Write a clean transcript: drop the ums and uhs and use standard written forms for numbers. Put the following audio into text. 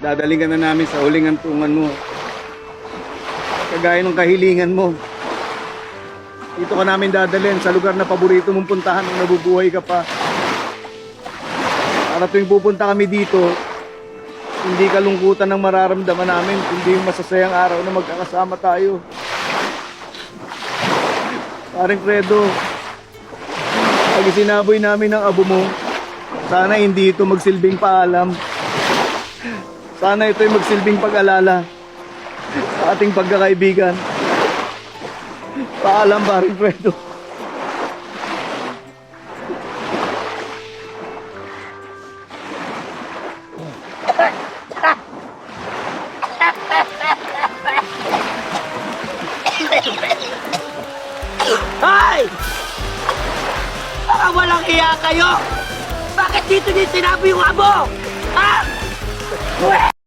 Dadaling ka na namin sa huling antungan mo. Kagaya ng kahilingan mo. Dito ka namin dadalhin sa lugar na paborito mong puntahan nung nabubuhay ka pa. Para tuwing pupunta kami dito, hindi kalungkutan ang mararamdaman namin, kundi yung masasayang araw na magkakasama tayo. Paring Fredo, pag isinaboy namin ang abo mo, sana hindi ito magsilbing paalam. Sana ito'y magsilbing pag-alala sa ating pagkakaibigan. Paalam, paring Fredo. Hoy! Baka walang iya kayo! Bakit dito din sinabi yung abo? Ha?